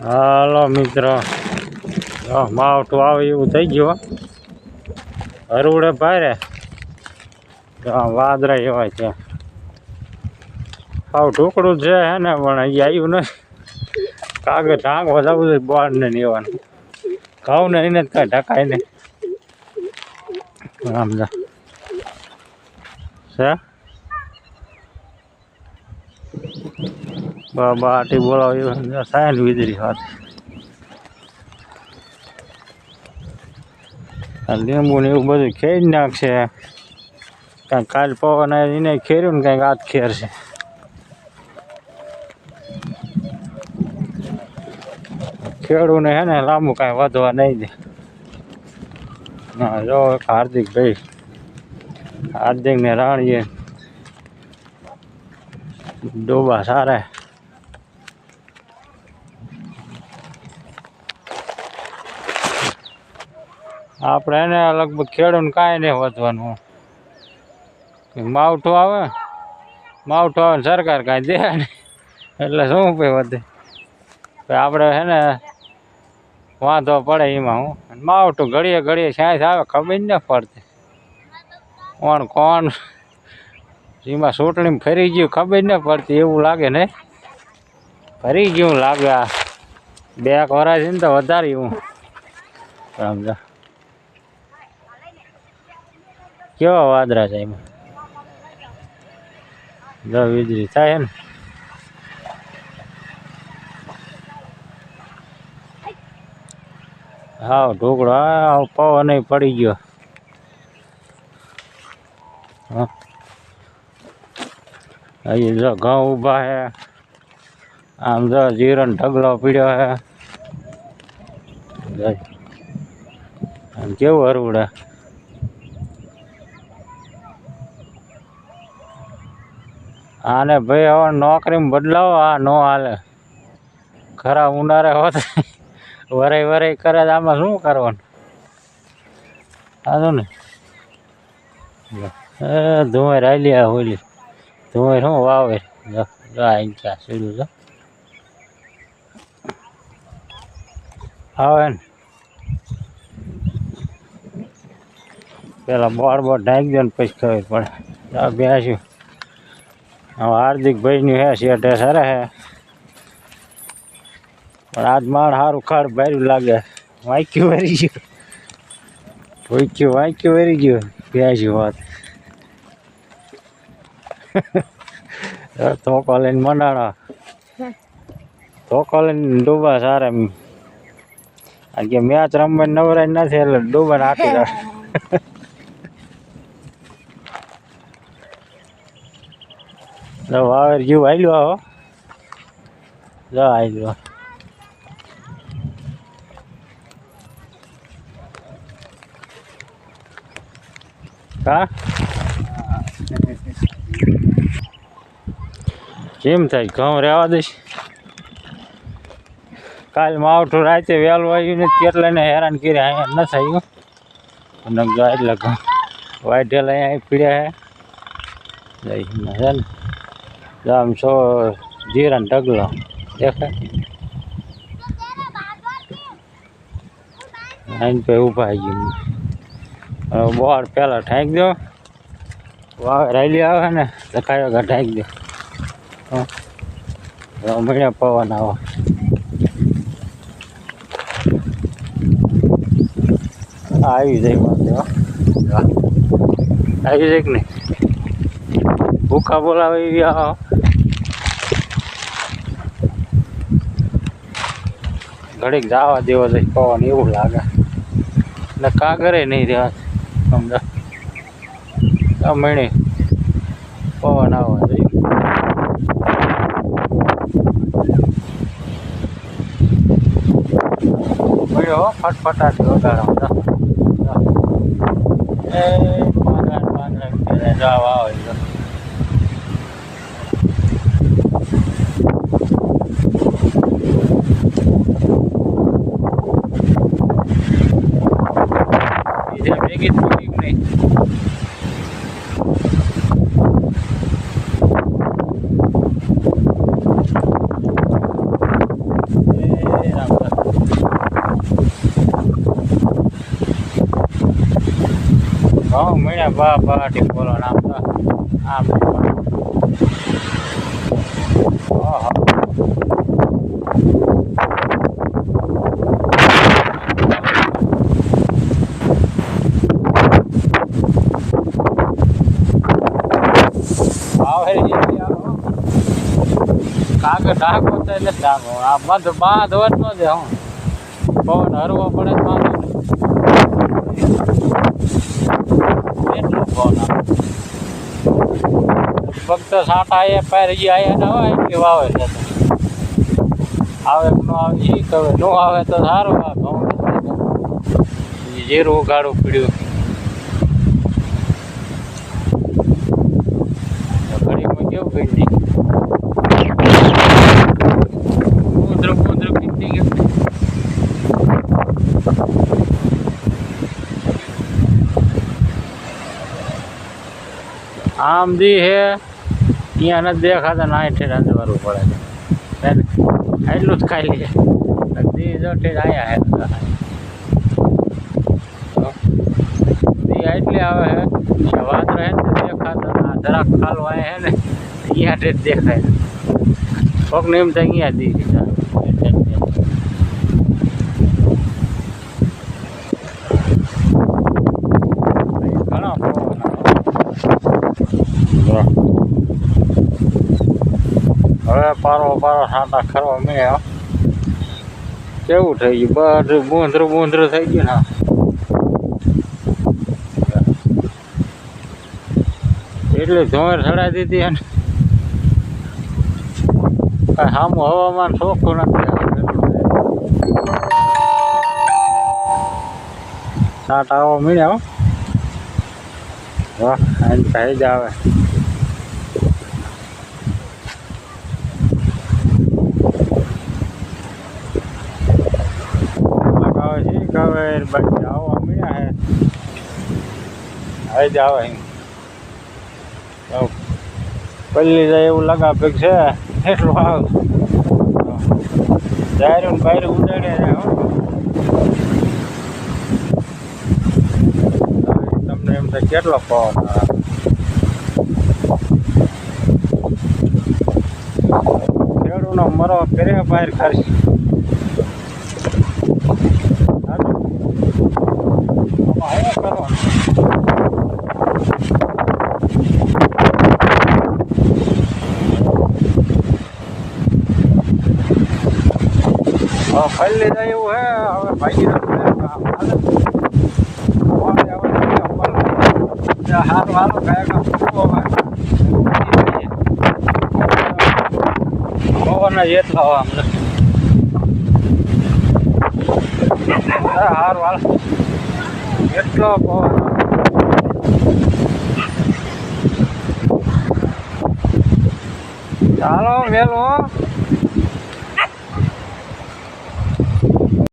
હાલો મિત્ર, માવઠું આવે એવું થઈ ગયું. હરુડે ભારે વાદળા એવા છે. હાવ ઢોકળું છે હે ને, પણ અહીંયા આવ્યું નથી. કાગળ ઢાંકવા જવું છે બોર્ડ ને એવાનું. ઘઉં ને એને કાંઈ ઢકાય નહીં. આમ જા છે બાબા આટી બોલાવ્યું સાયન વીજળી હાથ. લીંબુ ને એવું બધું ખેરી નાખશે. કાંઈક કાલ પવન એને ખેર્યું ને કાંઈક આજ ખેરશે. ખેડૂને હે ને લાંબુ કાંઈ વધવા નહીં દે. હા જો હાર્દિક ને રાણીએ ડોબા સારા. આપણે એને લગભગ ખેડૂને કાંઈ નહીં વધવાનું. માવઠું આવે ને સરકાર કાંઈ દે ને એટલે શું કંઈ વધે. આપણે છે ને વાંધો પડે એમાં. હું માવઠું ઘડીએ સાંજ આવે ખબર ન પડતી. કોણ એમાં ચૂંટણી ફરી ગયું ખબર ન પડતી એવું લાગે ને. ફરી ગયું લાગે. આ 2 વરસ છે ને તો વધારે હું સમજા. કેવા વાદળા છે એમાં. વીજળી થાય ને. હાવ ઢોકળો હાવ પવન પડી ગયો. અહીં જો ઘઉં ઊભા છે. આમ જો જીરણ ઢગલો પીડ્યો છે. આમ કેવું હરવડે. આને ભાઈ હવે નોકરીમાં બદલાવો. આ નો હાલે. ખરા ઉનાળે હોત વરાઈ કરે આમાં શું કરવાનું. સારું ને ધુંવાર હાલી આ હોલી ધુંવાર શું વાવે ક્યાં સીડું છે આવે ને. પેલા બોર ઢાંકી દો ને પછી ખબર પડે. બેસ્યું હવે હાર્દિકભાઈનું હે શેઠે સરે હે. પણ આજ માણ સારું ખડ ભર્યું લાગે. વાંક્યું વરી ગયું બેસ્યું વાત. ધોકો લઈને મંડાણા. ધોકો લઈને ડૂબા સારા. કે મેચ રમવાની નવરાય નથી એટલે ડૂબા નાખી દે. વાવેર જેવું આવેલું આવો આવેલું. હા કેમ થાય ઘઉં રહેવા દઈશ. કાલ માવઠું રાતે વહેલું આવ્યું ને કેટલાને હેરાન કર્યા. અહીંયા ન થયું અને એટલે ઘઉં વાઢેલા અહીંયા પીડ્યા છે ને. આમ છો જીરાને ઢગલો દેખાય. આઈને પછી ઊભા ગયું. બોર પહેલાં ઠાંકી દો. વાવે રાયલી આવે ને લખાયો ઢાંકી દો. મળ્યા પવન આવો. આવી જાય વાંધો. આવી જાય કે નહીં. ભૂખા બોલાવે એવી આવો. ઘડીક જવા દેવો છે પવન એવું લાગે. ને કાગરે નહીં રહ્યા સમજા. મણી પવન આવવા જોઈએ. મળ્યો ફટફટાટી વગાડો. જવા આવે ભેગી નહીં. ઘઉં મળ્યા બા બાટી બોલો આમ તો આમ ઓહો કાગળ ઢાંકો તો એટલે ઢાંકો આ બંધ બાંધ હોત ન દે હું પવન હરવો પડે બાંધો એટલું પવન ફક્ત સાંટા એ પારી આયા ના હોય એટલી વાવે છે આવે ન આવે એ કહે ન આવે તો સારું આ ઘઉં જીરું ઉગાડવું પડ્યું ઘડીમાં કેવું કરી દે આમ દી હે અહીંયા નથી દેખાતા ના ઠેર અંજવારું પડે છે એટલું જ ખાઈ લે દી જો ઠેર અહીંયા હે દી એટલી આવે હે વાત રહે ને દેખાતા જરાક ખાલો આવે હે ને અહીંયા ઠેર દેખાય કોકને એમ થાય અહીંયા દી હવે પારો સાંટા ખરવા મળ્યા કેવું થઈ ગયું બધું બૂંદરું થઈ ગયું ને એટલી ધોર ચડાવી દીધી અને કાંઈ સામું હવામાન ચોખ્ખું નથી સાંટા આવવા મળ્યા વાહ થઈ જ આવે હવે બાકી આવવા મળ્યા હે હવે જ આવે પલ્લી જાય એવું લગાવે છે એટલું આવે જાયરું ને બાયરું ઉડાડ્યા જાય તમને એમ થાય કેટલો પવન ખેડૂતનો મરો કરે બહાર ખર્ચ પલ્લી જાય એવું હે હવે ભાઈ સારું હાલો પવન જ એટલો અમને સારું હાલ એટલો પવન ચાલો વેલો